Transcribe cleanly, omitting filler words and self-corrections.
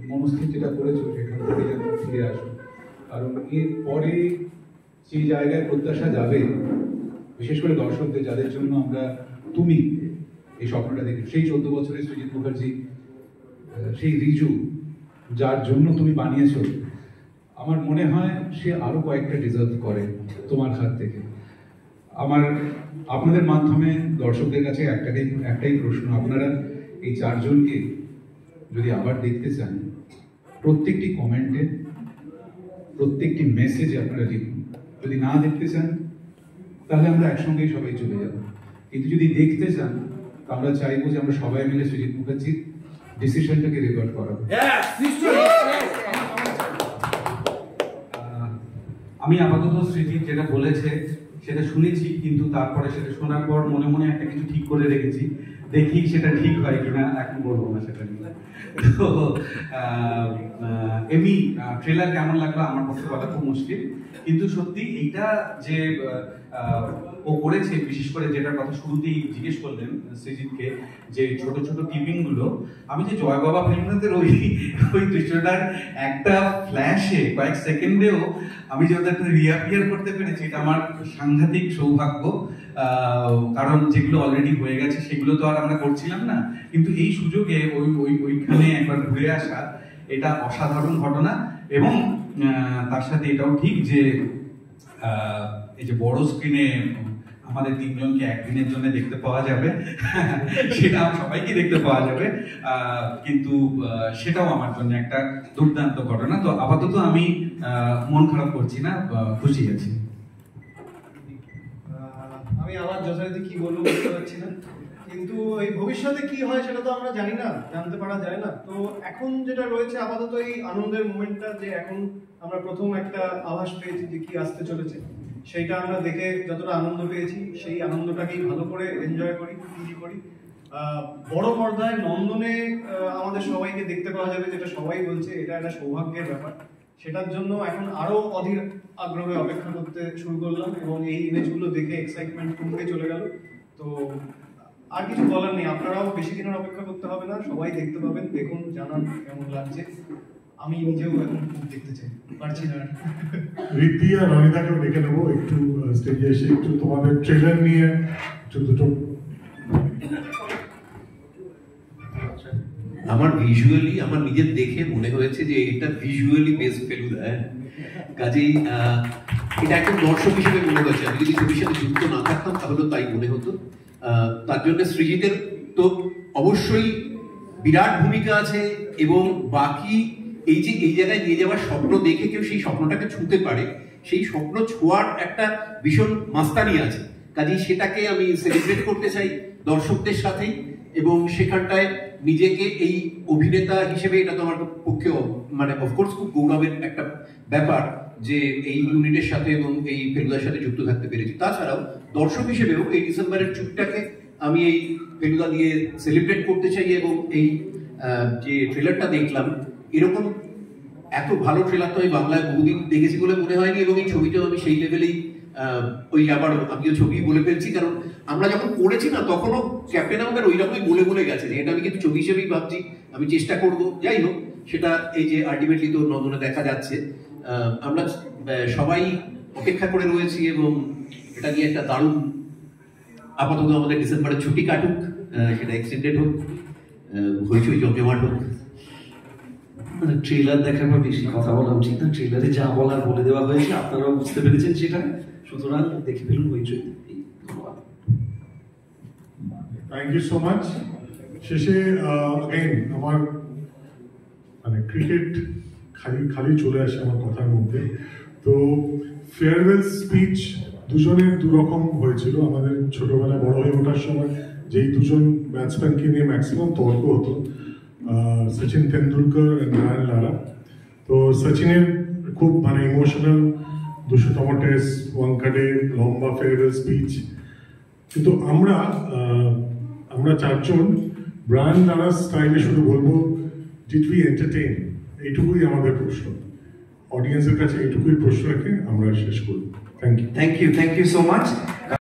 মনস্থির যেটা করেছো সেখান থেকে যেন ফিরে আসো, কারণ এর পরে সেই জায়গায় প্রত্যাশা যাবে, বিশেষ করে দর্শকদের যাদের জন্য আমরা তুমি এই স্বপ্নটা দেখি, সেই 14 বছরের সৃজিত মুখার্জি, সেই রিজু যার জন্য তুমি বানিয়েছো, আমার মনে হয় সে আরো কয়েকটা ডিজার্ভ করে তোমার হাত থেকে। আমার আপনাদের মাধ্যমে দর্শকদের কাছে একটাই প্রশ্ন, আপনারা এই 4 জনকে যদি আবার দেখতে চান, প্রত্যেকটি কমেন্টে প্রত্যেকটি মেসেজে আপনারা লিখুন। যদি না দেখতে চান তাহলে আমরা একসঙ্গেই সবাই চলে যাব, কিন্তু যদি দেখতে চান আমরা চাইবো যে আমরা সবাই মিলে সৃজিত মুখার্জির ডিসিশনটাকে রেকর্ড করাবো। আমি আপাতত সৃজিত যেটা বলেছে সেটা শুনেছি, কিন্তু তারপরে সেটা শোনার পর মনে মনে একটা কিছু ঠিক করে রেখেছি, দেখি সেটা ঠিক হয় কিনা, এখন বলবো না সেটা নিয়ে। তো এমনি ট্রেলার কেমন লাগলো আমার পক্ষে বলা খুব মুশকিল, কিন্তু সত্যি এইটা যে ও করেছে, বিশেষ করে যেটার কথা শুরুতেই জিজ্ঞেস করলেন সৃজিতকে, যে ছোট ছোট টিপিং গুলো, আমি যে জয় বাবা ফিল্মদের ওই দৃশ্যটার একটা ফ্ল্যাশে কয়েক সেকেন্ডেও আমি যে ওদেরকে রিঅ্যাপিয়ার করতে পেরেছি, এটা আমার সাংঘাতিক সৌভাগ্য। কারণ যেগুলো অলরেডি হয়ে গেছে সেগুলো তো আর আমরা করছিলাম না, কিন্তু এই সুযোগে ওইখানে একবার ঘুরে আসা, এটা অসাধারণ ঘটনা। এবং তার সাথে এটাও ঠিক যে এই যে বড় স্ক্রিনে আমাদের 3 জনকে একদিনের জন্য দেখতে পাওয়া যাবে, সেটা সবাইকে দেখতে পাওয়া যাবে, কিন্তু সেটাও আমার জন্য একটা দুর্দান্ত ঘটনা। তো আপাতত আমি মন খারাপ করছি না, খুশি আছি। আমি আমার যথারীতি কি বলবো বুঝতে পারছি না, কিন্তু এই ভবিষ্যতে কি হয় সেটা তো আমরা জানি না, জানতে পারা যায় না। তো এখন যেটা রয়েছে আপাতত এই আনন্দের মোমেন্টটা, যে এখন আমরা প্রথম একটা আভাস পেয়েছি যে কি আসতে চলেছে, সেইটা আমরা দেখে যতটা আনন্দ পেয়েছি সেই আনন্দটাকেই ভালো করে এনজয় করি, ফিল করি। বড় পর্দায় নন্দনে আমাদের সবাইকে দেখতে পাওয়া যাবে, যেটা সবাই বলছে এটা একটা সৌভাগ্যের ব্যাপার। সেটার জন্য এখন আরো অধীর আগ্রহে অপেক্ষা করতে শুরু করলাম, এবং এই ইমেজগুলো দেখে এক্সাইটমেন্ট কমতে চলে গেল। তো আর কিছু বলার নেই, আপনারাও বেশি দিনের অপেক্ষা করতে হবে না, সবাই দেখতে পাবেন, দেখুন, জানান কেমন লাগছে। আমি নিজেও এখন খুব দেখতে চাই, পারছি না। ঋদ্ধি আর রনিতাকেও ডেকে নেবো একটু স্টেজে এসে, একটু তোমাদের ট্রেলার নিয়ে একটু দুটো। আমার ভিজুয়ালি, আমার নিজের দেখে মনে হয়েছে যে এটা ভিজুয়ালি বেস্ট ফেলুদা, কাজেই এটা একদম দর্শক হিসেবে মনে হয়েছে। আমি যদি ছবির সাথে যুক্ত না থাকতাম তাহলে তাই মনে হতো। তার জন্য সৃজিতের তো অবশ্যই বিরাট ভূমিকা আছে, এবং বাকি এই যে এই জায়গায় নিয়ে যাওয়ার স্বপ্ন দেখে কেউ সেই স্বপ্নটাকে ছুঁতে পারে, সেই স্বপ্ন ছোঁয়ার একটা ভীষণ মাস্তানি আছে। কাজেই সেটাকে আমি সেলিব্রেট করতে চাই দর্শকদের সাথেই, এবং সেখানটায় নিজেকে এই অভিনেতা হিসেবে, এটা তো আমার পক্ষে মানে অফকোর্স খুব গৌরবের একটা ব্যাপার যে এই ইউনিটের সাথে এবং এই ফেলুদার সাথে যুক্ত থাকতে পেরেছি। তাছাড়াও দর্শক হিসেবেও এই ডিসেম্বরের চুপটাকে আমি এই ফেলুদা দিয়ে সেলিব্রেট করতে চাই, এবং এই যে ট্রেলারটা দেখলাম, এরকম এত ভালো ট্রেলার তো আমি বাংলায় বহুদিন দেখেছি বলে মনে হয়নি, এবং এই ছবিটাও আমি সেই লেভেলেই ওই আবার আমিও ছবি বলে ফেলছি, কারণ আমরা যখন করেছি না তখনও ক্যাপ্টেন আমাদের ওই রকমই বলে গেছে যে এটা আমি কিন্তু ছবি হিসেবেই ভাবছি, আমি চেষ্টা করব। যাই হোক, সেটা এই যে আলটিমেটলি তো নন্দনে দেখা যাচ্ছে, আমরা সবাই অপেক্ষা করে রয়েছি, এবং এটা নিয়ে একটা দারুণ, আপাতত আমাদের ডিসেম্বরের ছুটি কাটুক, সেটা এক্সটেন্ডেড হোক, হইচই জমজমাট হোক। মানে ট্রেলার দেখার পর বেশি কথা বলা উচিত না, ট্রেলারে যা বলার বলে দেওয়া হয়েছে, আপনারাও বুঝতে পেরেছেন সেটা, সুতরাং দেখে ফেলুন হইচই। ধন্যবাদ, থ্যাংক ইউ সো মাচ। শেষে अगेन আমার মানে ক্রিকেট খালি চলে আসে আমার কথার মধ্যে। তো ফেয়ারওয়েল স্পিচ দুজনের দুরকম হয়েছিল। আমাদের ছোটবেলায় বড় হয়ে ওঠার সময় যেই দুজন ব্যাটসম্যানকে নিয়ে ম্যাক্সিমাম তর্ক হতো, সচিন তেন্ডুলকর আর নারায়ণ লারা। তো সচিনের খুব মানে ইমোশনাল 200তম টেস্ট, ওয়ানকাডে, লম্বা ফেয়ারওয়েল স্পিচ। কিন্তু আমরা 4 জন ব্রায়ান লারার স্টাইলে শুধু বলবো, ডিড উই এন্টারটেইন? এইটুকুই আমাদের প্রশ্ন, অডিয়েন্সের কাছে এইটুকুই প্রশ্ন রেখে আমরা শেষ করব। Thank you thank you so much.